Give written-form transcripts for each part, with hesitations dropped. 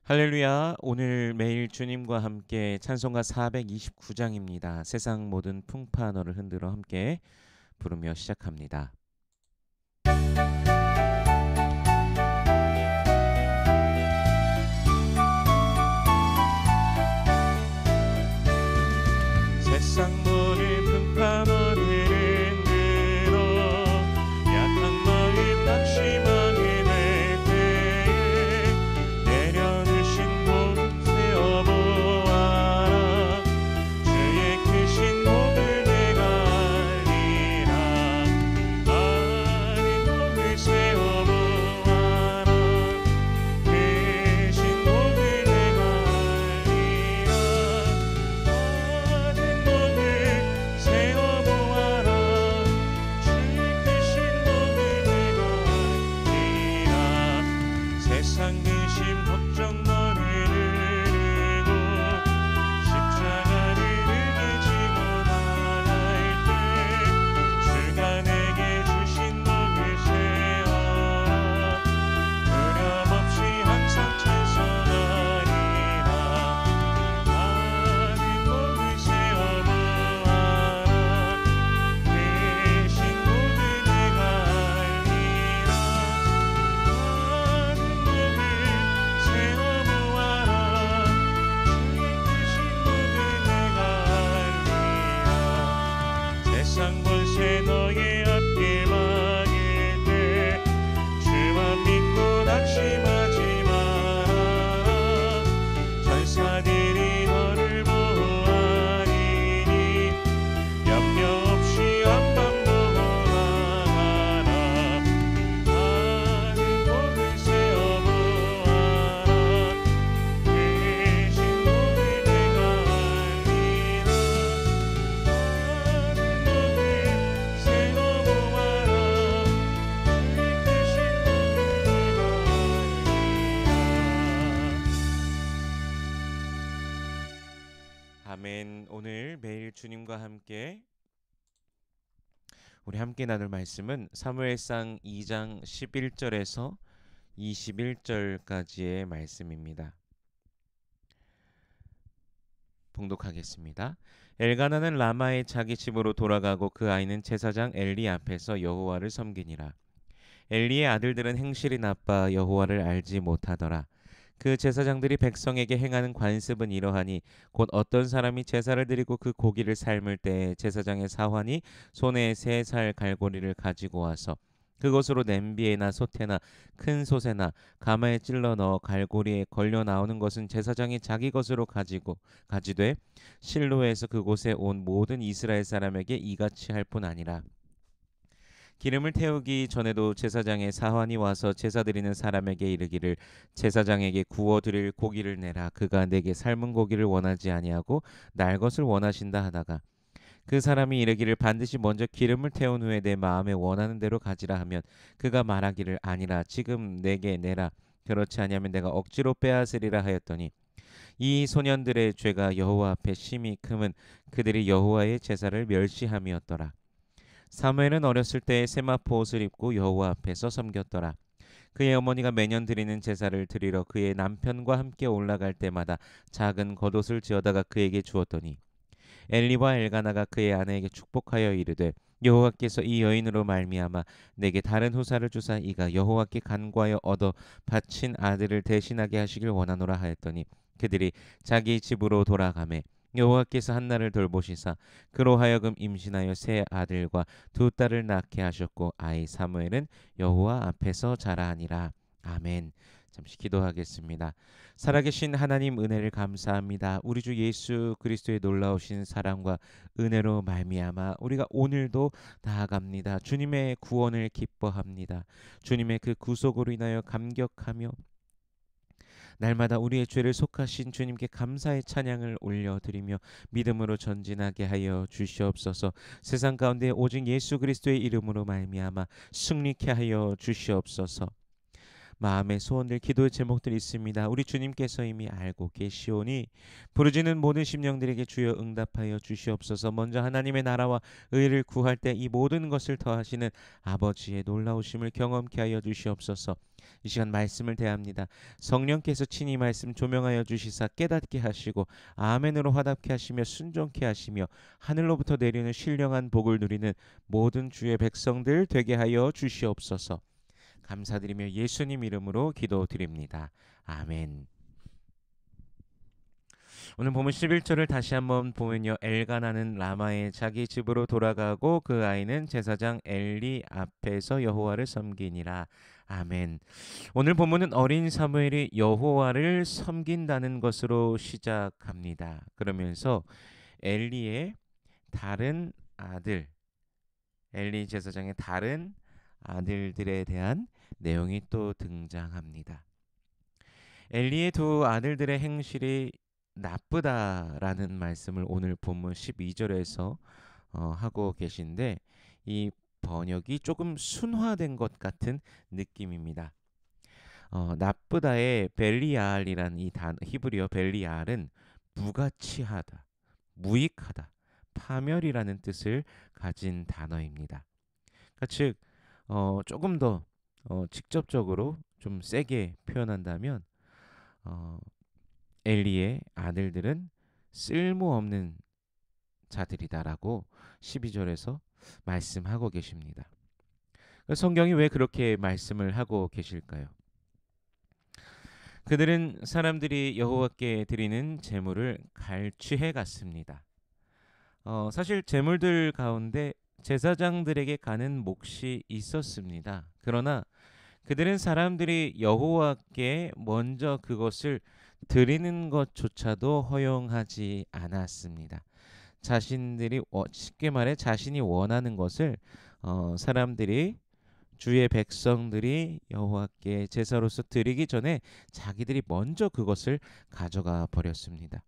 할렐루야. 오늘 매일 주님과 함께 찬송가 429장입니다. 세상 모든 풍파 너를 흔들어 함께 부르며 시작합니다. 세상 모든 풍파 너를 흔들어 약한 마음 낙심하게 될 때에 내려주신 복 세어보아라. 주의 크신 복을 내가 알리라. 많은 복을 세어보아라. 크신 복을 내가 알리라. 많은 복을 세어보아라. 주의 크신 복을 내가 알리라. 세상 근심 걱정 너를 누르고 십자가를 들게 지고 나갈 때 주가 내게 주신 복을 세어라. 두려움 없이 항상 찬송하리라. 많은 복을 세어보아라. 크신 복을 내가 알리라. 많은 복을 세어보아라. 주의 크신 복을 내가 알리라. 세상 권세 너의 앞길 막일 때 주만 믿고 낙심하지 마라. 천사들이 너를 보호하리니 염려 없이 앞만 보고 나가라. 많은 복을 세어보아라. 크신 복을 내가 알리라. 많은 복을 세어보아라. 주의 크신 복을 내가 알리라. 아멘. 오늘 매일 주님과 함께 우리 함께 나눌 말씀은 사무엘상 2장 11절에서 21절까지의 말씀입니다. 봉독하겠습니다. 엘가나는 라마의 자기 집으로 돌아가고 그 아이는 제사장 엘리 앞에서 여호와를 섬기니라. 엘리의 아들들은 행실이 나빠 여호와를 알지 못하더라. 그 제사장들이 백성에게 행하는 관습은 이러하니 곧 어떤 사람이 제사를 드리고 그 고기를 삶을 때에 제사장의 사환이 손에 3살 갈고리를 가지고 와서 그것으로 냄비에나 솥에나 큰 솥에나 가마에 찔러 넣어 갈고리에 걸려 나오는 것은 제사장이 자기 것으로 가지되 실로에서 그곳에 온 모든 이스라엘 사람에게 이같이 할 뿐 아니라 기름을 태우기 전에도 제사장의 사환이 와서 제사 드리는 사람에게 이르기를 제사장에게 구워 드릴 고기를 내라. 그가 내게 삶은 고기를 원하지 아니하고 날 것을 원하신다 하다가 그 사람이 이르기를 반드시 먼저 기름을 태운 후에 내 마음에 원하는 대로 가지라 하면 그가 말하기를 아니라 지금 내게 내라. 그렇지 아니하면 내가 억지로 빼앗으리라 하였더니 이 소년들의 죄가 여호와 앞에 심히 크면 그들이 여호와의 제사를 멸시함이었더라. 사무엘은 어렸을 때에 세마포 옷을 입고 여호와 앞에서 섬겼더라. 그의 어머니가 매년 드리는 제사를 드리러 그의 남편과 함께 올라갈 때마다 작은 겉옷을 지어다가 그에게 주었더니 엘리와 엘가나가 그의 아내에게 축복하여 이르되 여호와께서 이 여인으로 말미암아 내게 다른 후사를 주사 이가 여호와께 간구하여 얻어 바친 아들을 대신하게 하시길 원하노라 하였더니 그들이 자기 집으로 돌아가매 여호와께서 한나를 돌보시사 그로 하여금 임신하여 3아들과 2딸을 낳게 하셨고 아이 사무엘은 여호와 앞에서 자라니라. 아멘. 잠시 기도하겠습니다. 살아계신 하나님 은혜를 감사합니다. 우리 주 예수 그리스도의 놀라우신 사랑과 은혜로 말미암아 우리가 오늘도 나아갑니다. 주님의 구원을 기뻐합니다. 주님의 그 구속으로 인하여 감격하며 날마다 우리의 죄를 속하신 주님께 감사의 찬양을 올려드리며 믿음으로 전진하게 하여 주시옵소서. 세상 가운데 오직 예수 그리스도의 이름으로 말미암아 승리케 하여 주시옵소서. 마음의 소원들, 기도의 제목들이 있습니다. 우리 주님께서 이미 알고 계시오니 부르짖는 모든 심령들에게 주여 응답하여 주시옵소서. 먼저 하나님의 나라와 의를 구할 때 이 모든 것을 더하시는 아버지의 놀라우심을 경험케 하여 주시옵소서. 이 시간 말씀을 대합니다. 성령께서 친히 말씀 조명하여 주시사 깨닫게 하시고 아멘으로 화답케 하시며 순종케 하시며 하늘로부터 내리는 신령한 복을 누리는 모든 주의 백성들 되게 하여 주시옵소서. 감사드리며 예수님 이름으로 기도드립니다. 아멘. 오늘 보면 11절을 다시 한번 보면요. 엘가나는 라마의 자기 집으로 돌아가고 그 아이는 제사장 엘리 앞에서 여호와를 섬기니라. 아멘. 오늘 본문은 어린 사무엘이 여호와를 섬긴다는 것으로 시작합니다. 그러면서 엘리의 다른 아들, 엘리 제사장의 다른 아들들에 대한 내용이 또 등장합니다. 엘리의 두 아들들의 행실이 나쁘다라는 말씀을 오늘 본문 12절에서 하고 계신데 이 번역이 조금 순화된 것 같은 느낌입니다. 나쁘다의 벨리알이란 이 히브리어 벨리알은 무가치하다, 무익하다, 파멸이라는 뜻을 가진 단어입니다. 그러니까 즉 조금 더 직접적으로 좀 세게 표현한다면 엘리의 아들들은 쓸모없는 자들이다라고 12절에서 말씀하고 계십니다. 성경이 왜 그렇게 말씀을 하고 계실까요? 그들은 사람들이 여호와께 드리는 제물을 갈취해 갔습니다. 사실 제물들 가운데 제사장들에게 가는 몫이 있었습니다. 그러나 그들은 사람들이 여호와께 먼저 그것을 드리는 것조차도 허용하지 않았습니다. 자신들이 쉽게 말해 자신이 원하는 것을 사람들이 주의 백성들이 여호와께 제사로서 드리기 전에 자기들이 먼저 그것을 가져가 버렸습니다.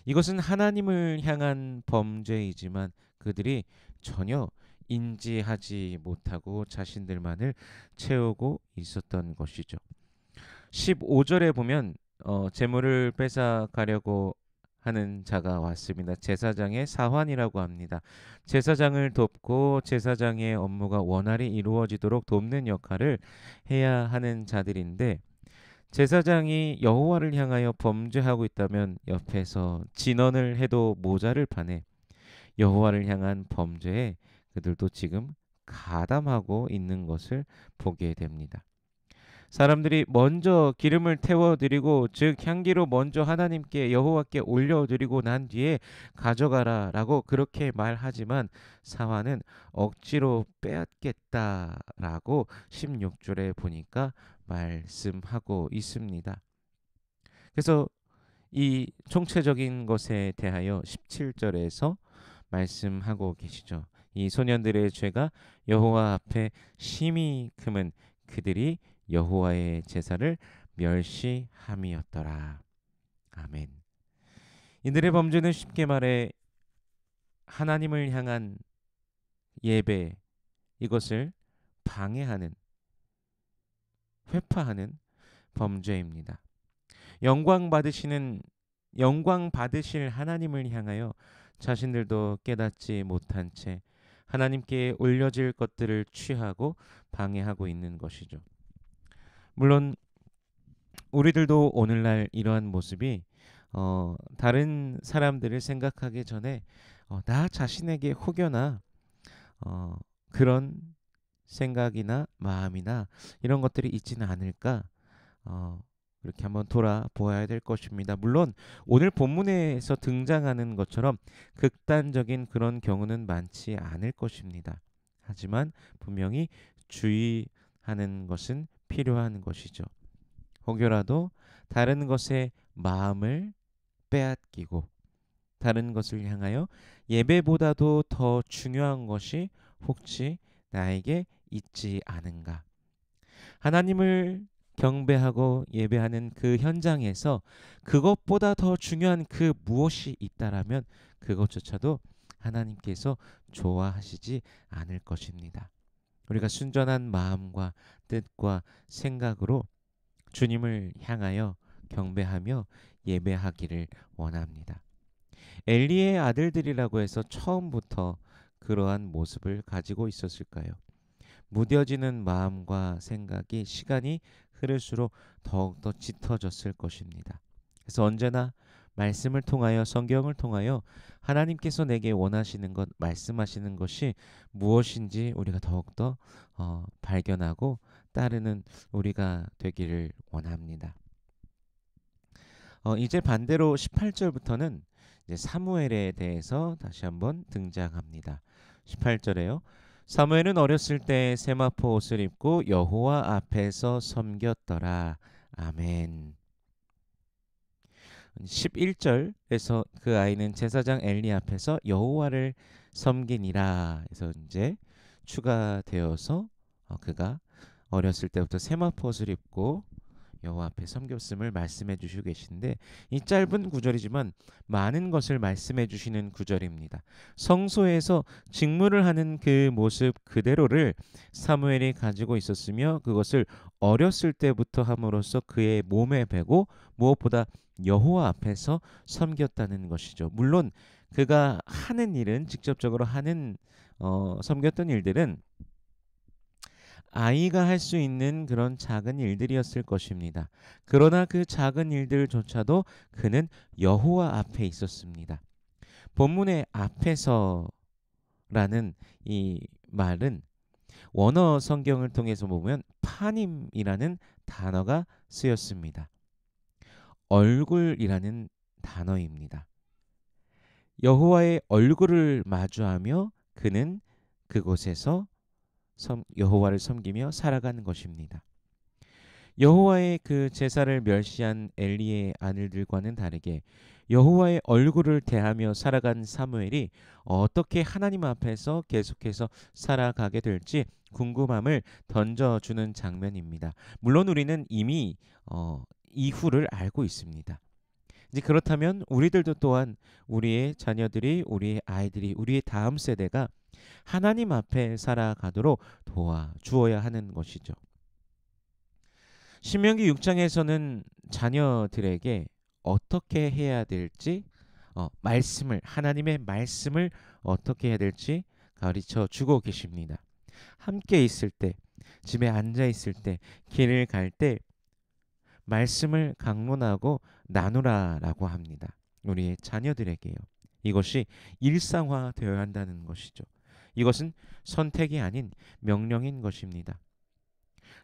이것은 하나님을 향한 범죄이지만 그들이 전혀 인지하지 못하고 자신들만을 채우고 있었던 것이죠. 15절에 보면 재물을 뺏어가려고 하는 자가 왔습니다. 제사장의 사환이라고 합니다. 제사장을 돕고 제사장의 업무가 원활히 이루어지도록 돕는 역할을 해야 하는 자들인데 제사장이 여호와를 향하여 범죄하고 있다면 옆에서 진언을 해도 모자를 판에 여호와를 향한 범죄에 그들도 지금 가담하고 있는 것을 보게 됩니다. 사람들이 먼저 기름을 태워드리고 즉 향기로 먼저 하나님께 여호와께 올려드리고 난 뒤에 가져가라라고 그렇게 말하지만 사환은 억지로 빼앗겠다라고 16절에 보니까 말씀하고 있습니다. 그래서 이 총체적인 것에 대하여 17절에서 말씀하고 계시죠. 이 소년들의 죄가 여호와 앞에 심히 크면 그들이 여호와의 제사를 멸시함이었더라. 아멘. 이들의 범죄는 쉽게 말해 하나님을 향한 예배 이것을 방해하는 회파하는 범죄입니다. 영광 받으실 하나님을 향하여 자신들도 깨닫지 못한 채 하나님께 올려질 것들을 취하고 방해하고 있는 것이죠. 물론 우리들도 오늘날 이러한 모습이 다른 사람들을 생각하기 전에 나 자신에게 혹여나 그런 생각이나 마음이나 이런 것들이 있지는 않을까 그렇게 한번 돌아보아야 될 것입니다. 물론 오늘 본문에서 등장하는 것처럼 극단적인 그런 경우는 많지 않을 것입니다. 하지만 분명히 주의하는 것은 필요한 것이죠. 혹여라도 다른 것에 마음을 빼앗기고 다른 것을 향하여 예배보다도 더 중요한 것이 혹시 나에게 있지 않은가? 하나님을 경배하고 예배하는 그 현장에서 그것보다 더 중요한 그 무엇이 있다라면 그것조차도 하나님께서 좋아하시지 않을 것입니다. 우리가 순전한 마음과 뜻과 생각으로 주님을 향하여 경배하며 예배하기를 원합니다. 엘리의 아들들이라고 해서 처음부터 그러한 모습을 가지고 있었을까요? 무뎌지는 마음과 생각이 시간이 흐를수록 더욱더 짙어졌을 것입니다. 그래서 언제나 말씀을 통하여 성경을 통하여 하나님께서 내게 원하시는 것, 말씀하시는 것이 무엇인지 우리가 더욱더 발견하고 따르는 우리가 되기를 원합니다. 이제 반대로 18절부터는 이제 사무엘에 대해서 다시 한번 등장합니다. 18절에요. 사무엘은 어렸을 때 세마포 옷을 입고 여호와 앞에서 섬겼더라. 아멘. 11절에서 그 아이는 제사장 엘리 앞에서 여호와를 섬기니라. 그래서 이제 추가되어서 그가 어렸을 때부터 세마포 옷을 입고 여호와 앞에 섬겼음을 말씀해 주시고 계신데, 이 짧은 구절이지만 많은 것을 말씀해 주시는 구절입니다. 성소에서 직무를 하는 그 모습 그대로를 사무엘이 가지고 있었으며 그것을 어렸을 때부터 함으로써 그의 몸에 배고 무엇보다 여호와 앞에서 섬겼다는 것이죠. 물론 그가 하는 일은 직접적으로 하는 섬겼던 일들은 아이가 할 수 있는 그런 작은 일들이었을 것입니다. 그러나 그 작은 일들조차도 그는 여호와 앞에 있었습니다. 본문의 앞에서라는 이 말은 원어 성경을 통해서 보면 파님이라는 단어가 쓰였습니다. 얼굴이라는 단어입니다. 여호와의 얼굴을 마주하며 그는 그곳에서 여호와를 섬기며 살아가는 것입니다. 여호와의 그 제사를 멸시한 엘리의 아들들과는 다르게 여호와의 얼굴을 대하며 살아간 사무엘이 어떻게 하나님 앞에서 계속해서 살아가게 될지 궁금함을 던져주는 장면입니다. 물론 우리는 이미 이후를 알고 있습니다. 이제 그렇다면 우리들도 또한 우리의 자녀들이, 우리의 아이들이, 우리의 다음 세대가 하나님 앞에 살아가도록 도와주어야 하는 것이죠. 신명기 6장에서는 자녀들에게 어떻게 해야 될지, 하나님의 말씀을 어떻게 해야 될지 가르쳐 주고 계십니다. 함께 있을 때, 집에 앉아 있을 때, 길을 갈 때 말씀을 강론하고 나누라라고 합니다. 우리의 자녀들에게요. 이것이 일상화되어야 한다는 것이죠. 이것은 선택이 아닌 명령인 것입니다.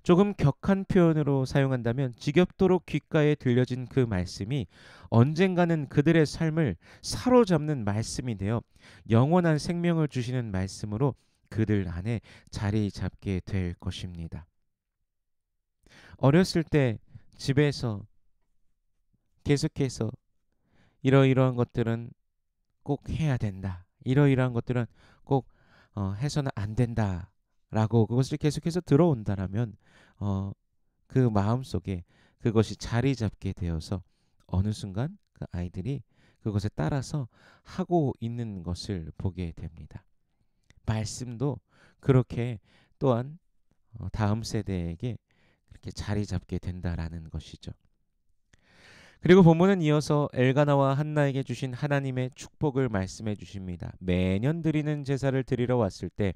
조금 격한 표현으로 사용한다면 지겹도록 귓가에 들려진 그 말씀이 언젠가는 그들의 삶을 사로잡는 말씀이 되어 영원한 생명을 주시는 말씀으로 그들 안에 자리 잡게 될 것입니다. 어렸을 때 집에서 계속해서 이러이러한 것들은 꼭 해야 된다. 이러이러한 것들은 꼭 해서는 안 된다. 라고 그것을 계속해서 들어온다라면 그 마음속에 그것이 자리 잡게 되어서 어느 순간 그 아이들이 그것에 따라서 하고 있는 것을 보게 됩니다. 말씀도 그렇게 또한 다음 세대에게 그렇게 자리 잡게 된다라는 것이죠. 그리고 본문은 이어서 엘가나와 한나에게 주신 하나님의 축복을 말씀해 주십니다. 매년 드리는 제사를 드리러 왔을 때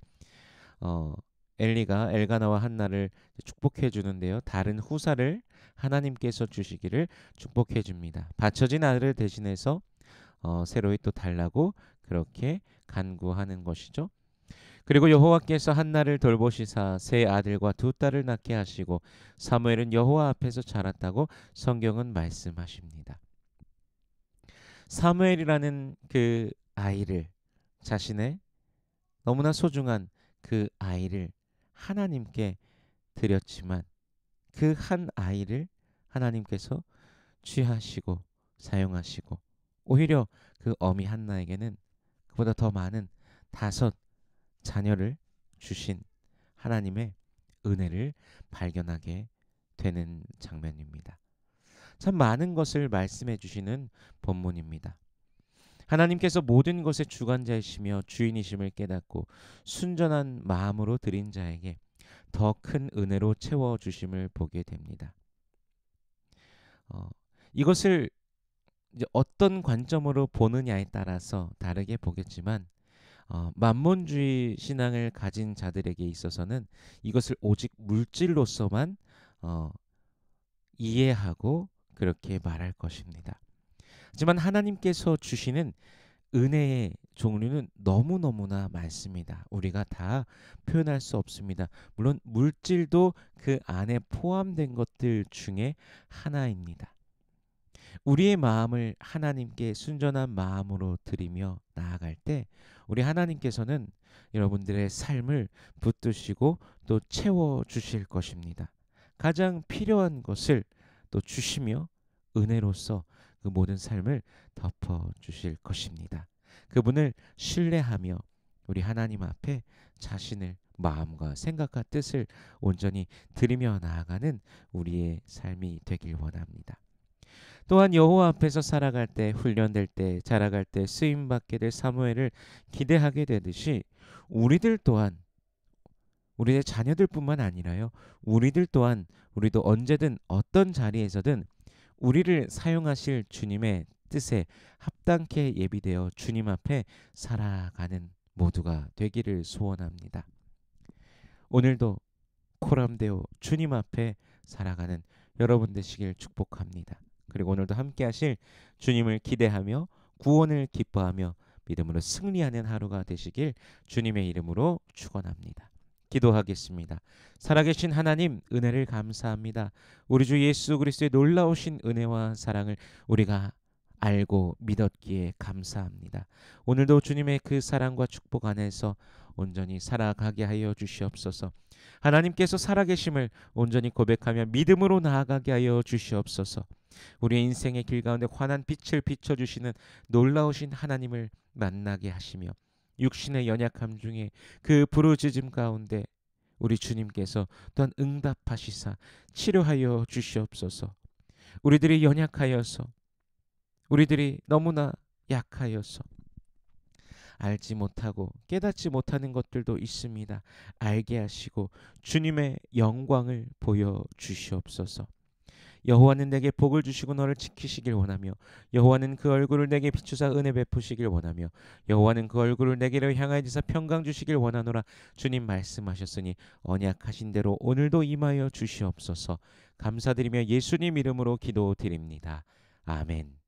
엘리가 엘가나와 한나를 축복해 주는데요. 다른 후사를 하나님께서 주시기를 축복해 줍니다. 바쳐진 아들을 대신해서 새로이 또 달라고 그렇게 간구하는 것이죠. 그리고 여호와께서 한나를 돌보시사 세 아들과 두 딸을 낳게 하시고 사무엘은 여호와 앞에서 자랐다고 성경은 말씀하십니다. 사무엘이라는 그 아이를, 자신의 너무나 소중한 그 아이를 하나님께 드렸지만 그 한 아이를 하나님께서 취하시고 사용하시고 오히려 그 어미 한나에게는 그보다 더 많은 5 자녀를 주신 하나님의 은혜를 발견하게 되는 장면입니다. 참 많은 것을 말씀해 주시는 본문입니다. 하나님께서 모든 것의 주관자이시며 주인이심을 깨닫고 순전한 마음으로 드린 자에게 더 큰 은혜로 채워주심을 보게 됩니다. 이것을 이제 어떤 관점으로 보느냐에 따라서 다르게 보겠지만 만몬주의 신앙을 가진 자들에게 있어서는 이것을 오직 물질로서만 이해하고 그렇게 말할 것입니다. 하지만 하나님께서 주시는 은혜의 종류는 너무너무나 많습니다. 우리가 다 표현할 수 없습니다. 물론 물질도 그 안에 포함된 것들 중에 하나입니다. 우리의 마음을 하나님께 순전한 마음으로 드리며 나아갈 때 우리 하나님께서는 여러분들의 삶을 붙드시고 또 채워주실 것입니다. 가장 필요한 것을 또 주시며 은혜로서 그 모든 삶을 덮어주실 것입니다. 그분을 신뢰하며 우리 하나님 앞에 자신을 마음과 생각과 뜻을 온전히 드리며 나아가는 우리의 삶이 되길 원합니다. 또한 여호와 앞에서 살아갈 때, 훈련될 때, 자라갈 때 쓰임받게 될 사무엘을 기대하게 되듯이 우리들 또한 우리의 자녀들뿐만 아니라요. 우리들 또한 우리도 언제든 어떤 자리에서든 우리를 사용하실 주님의 뜻에 합당케 예비되어 주님 앞에 살아가는 모두가 되기를 소원합니다. 오늘도 코람데오 주님 앞에 살아가는 여러분 되시길 축복합니다. 그리고 오늘도 함께 하실 주님을 기대하며 구원을 기뻐하며 믿음으로 승리하는 하루가 되시길 주님의 이름으로 축원합니다. 기도하겠습니다. 살아계신 하나님, 은혜를 감사합니다. 우리 주 예수 그리스도의 놀라우신 은혜와 사랑을 우리가 알고 믿었기에 감사합니다. 오늘도 주님의 그 사랑과 축복 안에서 온전히 살아가게 하여 주시옵소서. 하나님께서 살아계심을 온전히 고백하며 믿음으로 나아가게 하여 주시옵소서. 우리의 인생의 길 가운데 환한 빛을 비춰주시는 놀라우신 하나님을 만나게 하시며 육신의 연약함 중에 그 부르짖음 가운데 우리 주님께서 또한 응답하시사 치료하여 주시옵소서. 우리들이 연약하여서 우리들이 너무나 약하여서 알지 못하고 깨닫지 못하는 것들도 있습니다. 알게 하시고 주님의 영광을 보여주시옵소서. 여호와는 내게 복을 주시고 너를 지키시길 원하며 여호와는 그 얼굴을 내게 비추사 은혜 베푸시길 원하며 여호와는 그 얼굴을 내게로 향하여서 평강 주시길 원하노라. 주님 말씀하셨으니 언약하신 대로 오늘도 임하여 주시옵소서. 감사드리며 예수님 이름으로 기도드립니다. 아멘.